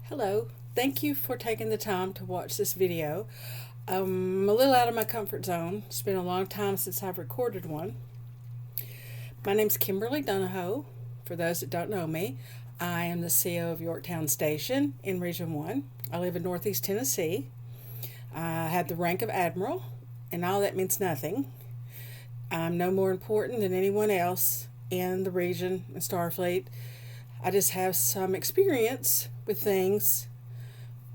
Hello, thank you for taking the time to watch this video. I'm a little out of my comfort zone. It's been a long time since I've recorded one. My name's Kimberly Donohoe. For those that don't know me, I am the CEO of Yorktown Station in Region 1. I live in Northeast Tennessee. I have the rank of Admiral, and all that means nothing. I'm no more important than anyone else in the region and Starfleet. I just have some experience with things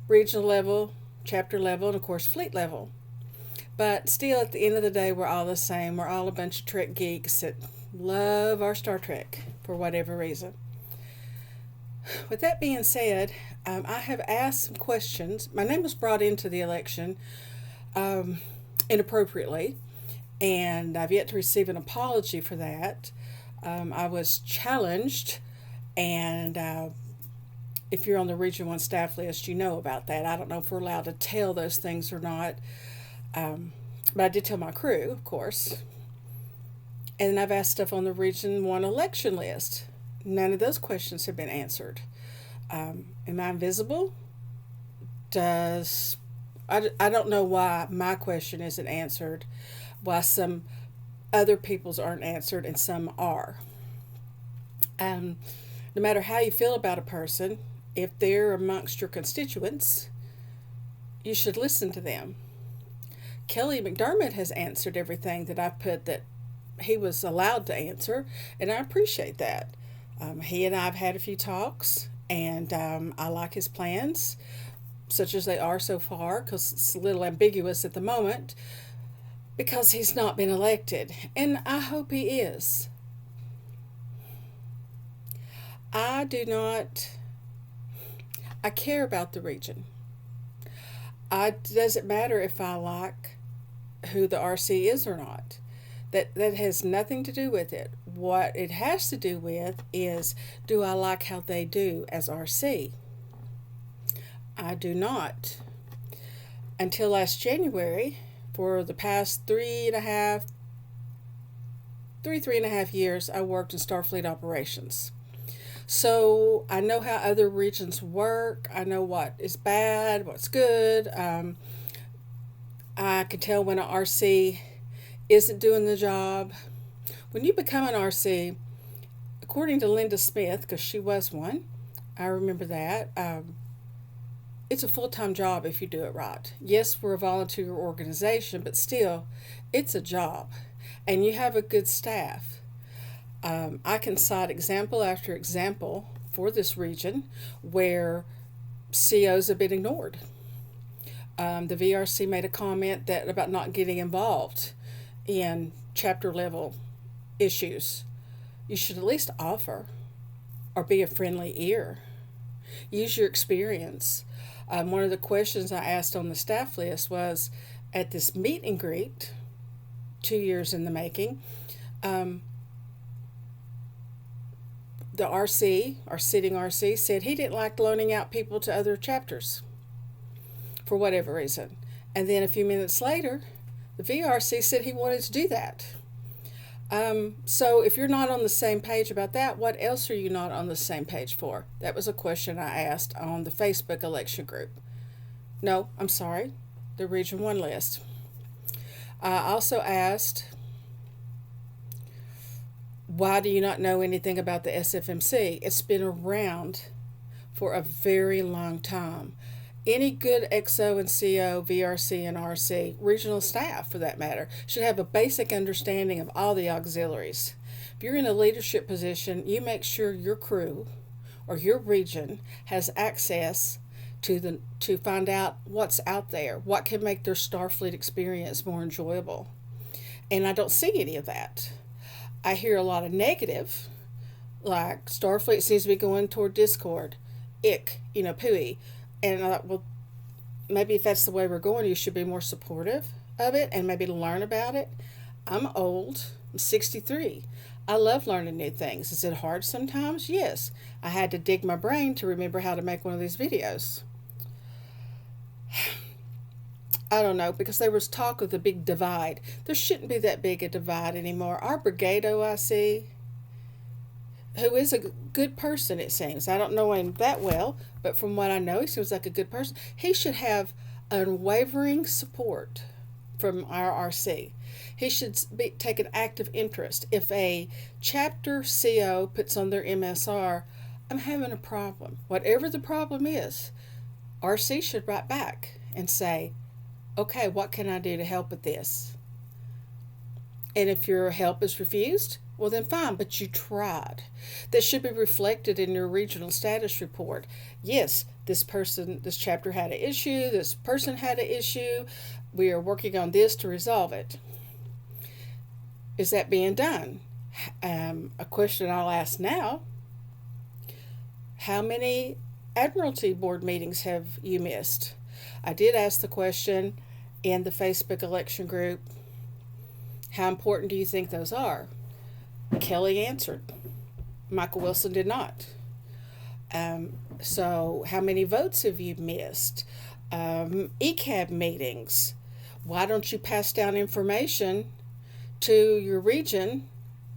regional level, chapter level, and of course, fleet level. But still, at the end of the day, we're all the same. We're all a bunch of Trek geeks that love our Star Trek for whatever reason. With that being said, I have asked some questions. My name was brought into the election inappropriately, and I've yet to receive an apology for that. I was challenged, and if you're on the Region 1 staff list, you know about that. I don't know if we're allowed to tell those things or not, but I did tell my crew, of course. And I've asked stuff on the Region 1 election list. None of those questions have been answered. Am I invisible? I don't know why my question isn't answered, why some other people's aren't answered and some are. No matter how you feel about a person, if they're amongst your constituents, you should listen to them. Kelly McDermott has answered everything that I've put that he was allowed to answer, and I appreciate that. He and I have had a few talks, and I like his plans, such as they are so far, because it's a little ambiguous at the moment, because he's not been elected, and I hope he is. I do not. I care about the region. Doesn't matter if I like who the RC is or not. That has nothing to do with it. What it has to do with is, do I like how they do as RC? I do not. Until last January, for the past three and a half years, I worked in Starfleet operations. So I know how other regions work. I know what is bad, what's good. I can tell when an RC isn't doing the job. When you become an RC, according to Linda Smith, because she was one, I remember that, it's a full-time job if you do it right. Yes, we're a volunteer organization, but still, it's a job. And you have a good staff. I can cite example after example for this region where COs have been ignored. The VRC made a comment that about not getting involved in chapter level issues. You should at least offer or be a friendly ear. Use your experience. One of the questions I asked on the staff list was at this meet and greet, 2 years in the making, the RC, our sitting RC, said he didn't like loaning out people to other chapters for whatever reason. And then a few minutes later, the VRC said he wanted to do that. So if you're not on the same page about that, what else are you not on the same page for? That was a question I asked on the Facebook election group. No, I'm sorry, the Region 1 list. I also asked, why do you not know anything about the SFMC? It's been around for a very long time. Any good XO and CO, VRC and RC, regional staff for that matter, should have a basic understanding of all the auxiliaries. If you're in a leadership position, you make sure your crew or your region has access to find out what's out there, what can make their Starfleet experience more enjoyable. And I don't see any of that. I hear a lot of negative, like Starfleet seems to be going toward Discord, ick, pooey. And I thought, well, maybe if that's the way we're going, you should be more supportive of it and maybe learn about it. I'm old. I'm 63. I love learning new things. Is it hard sometimes? Yes. I had to dig my brain to remember how to make one of these videos. I don't know, because there was talk of the big divide. There shouldn't be that big a divide anymore. Our brigade OIC, who is a good person, it seems. I don't know him that well, but from what I know, he seems like a good person. He should have unwavering support from our RC. He should take an active interest. If a chapter CO puts on their MSR, I'm having a problem, whatever the problem is, RC should write back and say, okay, what can I do to help with this? And if your help is refused, well, then fine, but you tried. That should be reflected in your regional status report. Yes, this chapter had an issue, this person had an issue, we are working on this to resolve it. Is that being done? A question I'll ask now: how many Admiralty Board meetings have you missed? I did ask the question in the Facebook election group, how important do you think those are? Kelly answered. Michael Wilson did not. So how many votes have you missed? ECAB meetings. Why don't you pass down information to your region,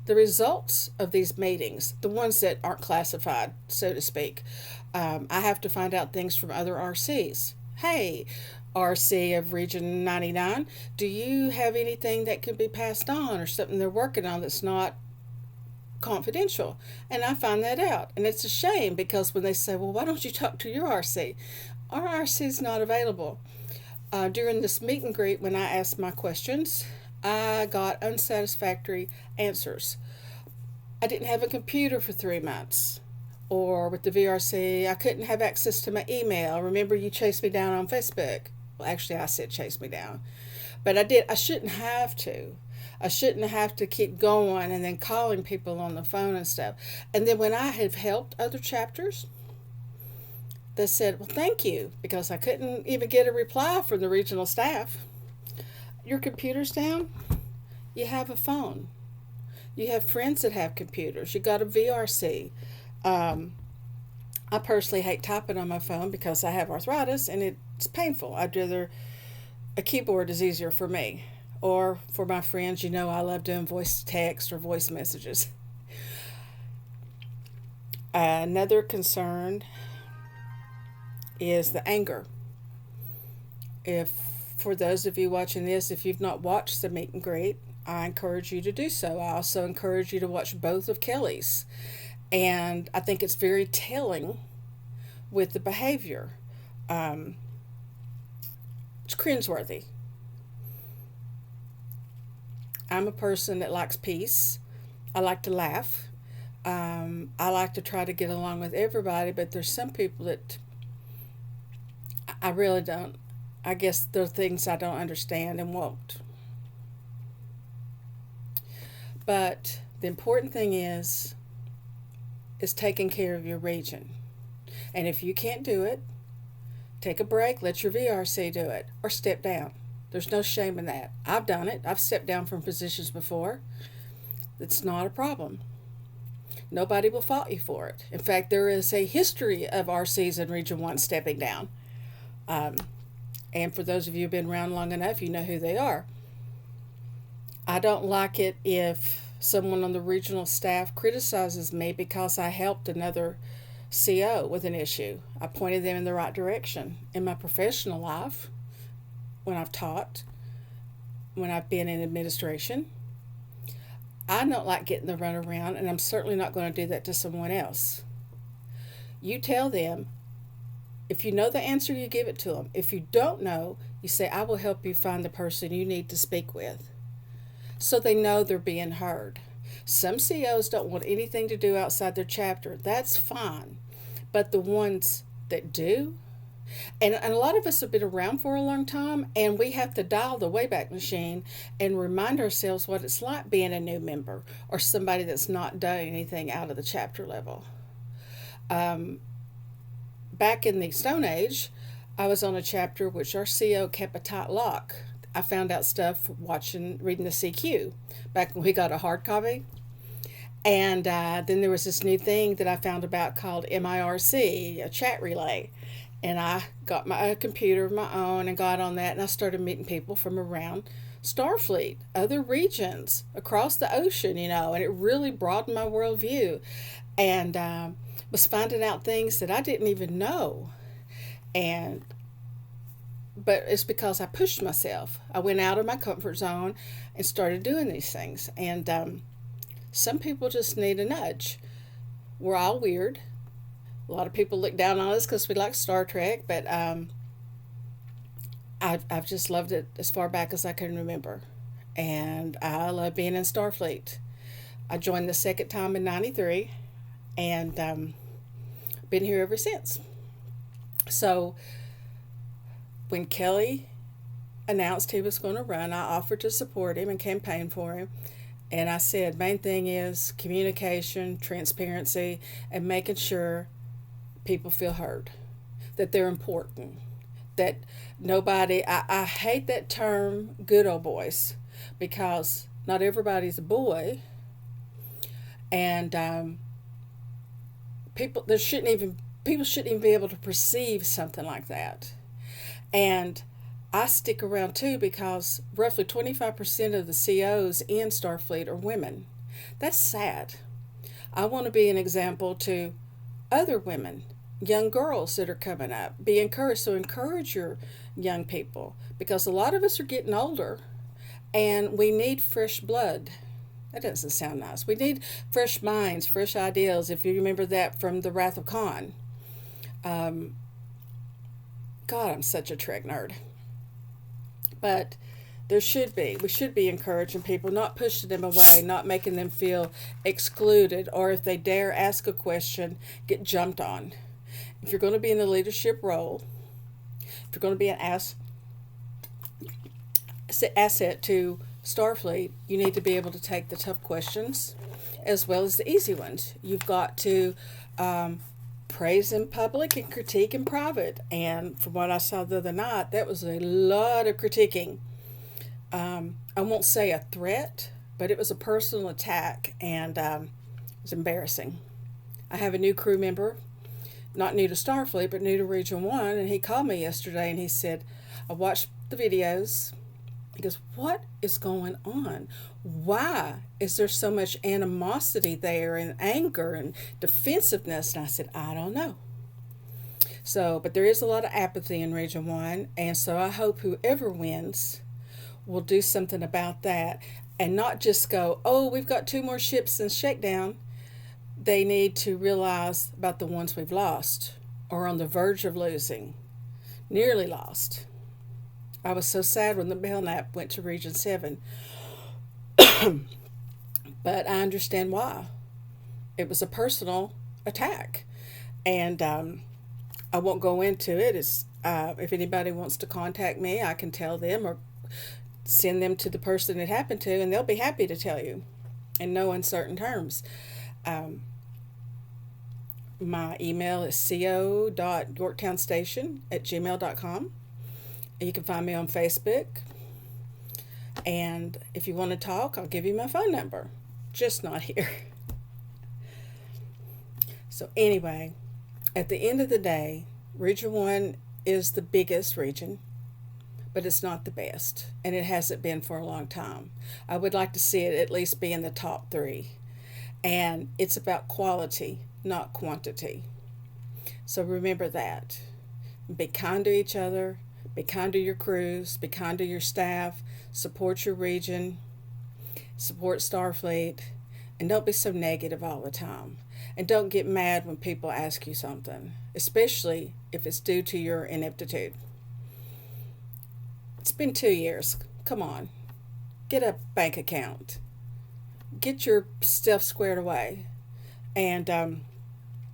the results of these meetings, the ones that aren't classified, so to speak? I have to find out things from other RCs. Hey, RC of Region 99, do you have anything that could be passed on or something they're working on that's not confidential? And I find that out. And it's a shame because when they say, well, why don't you talk to your RC? Our RC is not available. During this meet and greet, when I asked my questions, I got unsatisfactory answers. I didn't have a computer for 3 months. Or with the VRC, I couldn't have access to my email. Remember, you chased me down on Facebook. Well, actually, I said chase me down. But I did. I shouldn't have to. I shouldn't have to keep going and then calling people on the phone and stuff. And then when I have helped other chapters, they said, well, thank you, because I couldn't even get a reply from the regional staff. Your computer's down? You have a phone. You have friends that have computers. You got a VRC. I personally hate typing on my phone because I have arthritis and it's painful. I'd rather a keyboard is easier for me. Or for my friends, I love doing voice text or voice messages. Another concern is the anger. For those of you watching this, if you've not watched the meet and greet, I encourage you to do so. I also encourage you to watch both of Kelly's. And I think it's very telling with the behavior. It's cringeworthy. I'm a person that likes peace. I like to laugh. I like to try to get along with everybody, but there's some people that I really don't. I guess there are things I don't understand and won't. But the important thing is taking care of your region. And if you can't do it, take a break, let your VRC do it, or step down. There's no shame in that. I've done it. I've stepped down from positions before. It's not a problem. Nobody will fault you for it. In fact, there is a history of RCs in Region 1 stepping down. And for those of you who've been around long enough, you know who they are. I don't like it if someone on the regional staff criticizes me because I helped another CO with an issue. I pointed them in the right direction. In my professional life, when I've taught, when I've been in administration, I don't like getting the runaround, and I'm certainly not going to do that to someone else. You tell them, if you know the answer, you give it to them. If you don't know, you say, I will help you find the person you need to speak with. So they know they're being heard. Some CEOs don't want anything to do outside their chapter. That's fine. But the ones that do, and a lot of us have been around for a long time, and we have to dial the Wayback Machine and remind ourselves what it's like being a new member or somebody that's not done anything out of the chapter level. Back in the Stone Age, I was on a chapter which our CEO kept a tight lock. I found out stuff reading the CQ back when we got a hard copy. And then there was this new thing that I found about called MIRC, a chat relay. And I got my computer of my own and got on that, and I started meeting people from around Starfleet, other regions, across the ocean, and it really broadened my worldview. and was finding out things that I didn't even know. And but it's because I pushed myself. I went out of my comfort zone and started doing these things. And some people just need a nudge. We're all weird. A lot of people look down on us because we like Star Trek, but I've just loved it as far back as I can remember. And I love being in Starfleet. I joined the second time in '93, and been here ever since. So when Kelly announced he was going to run, I offered to support him and campaign for him. And I said, main thing is communication, transparency, and making sure people feel heard, that they're important, that nobody, I hate that term good old boys, because not everybody's a boy. And people shouldn't even be able to perceive something like that. And I stick around too because roughly 25% of the COs in Starfleet are women. That's sad. I want to be an example to other women, young girls that are coming up. Be encouraged. So encourage your young people, because a lot of us are getting older and we need fresh blood. That doesn't sound nice. We need fresh minds, fresh ideas. If you remember that from The Wrath of Khan. Um, God, I'm such a Trek nerd. But we should be encouraging people, not pushing them away, not making them feel excluded, or if they dare ask a question, get jumped on. If you're going to be in a leadership role, if you're going to be an asset to Starfleet, you need to be able to take the tough questions as well as the easy ones. You've got to praise in public and critique in private. And from what I saw the other night, that was a lot of critiquing. I won't say a threat, but it was a personal attack, and it was embarrassing. I have a new crew member, not new to Starfleet, but new to Region 1, and he called me yesterday and he said, I watched the videos. He goes, what is going on? Why is there so much animosity there and anger and defensiveness? And I said, I don't know. So, but there is a lot of apathy in Region 1. And so I hope whoever wins will do something about that and not just go, oh, we've got 2 more ships in shakedown. They need to realize about the ones we've lost or on the verge of losing, nearly lost. I was so sad when the Belknap went to Region 7. But I understand why. It was a personal attack. And I won't go into it. If anybody wants to contact me, I can tell them or send them to the person it happened to, and they'll be happy to tell you in no uncertain terms. My email is co.yorktownstation@gmail.com. You can find me on Facebook. And if you want to talk, I'll give you my phone number. Just not here. So anyway, at the end of the day, Region 1 is the biggest region, but it's not the best. And it hasn't been for a long time. I would like to see it at least be in the top 3. And it's about quality, not quantity. So remember that. Be kind to each other. Be kind to your crews. Be kind to your staff. Support your region. Support Starfleet. And don't be so negative all the time. And don't get mad when people ask you something, especially if it's due to your ineptitude. It's been 2 years. Come on. Get a bank account. Get your stuff squared away. And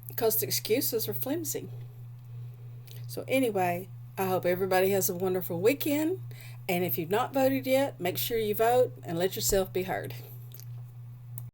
because the excuses are flimsy. So anyway, I hope everybody has a wonderful weekend. And if you've not voted yet, make sure you vote and let yourself be heard.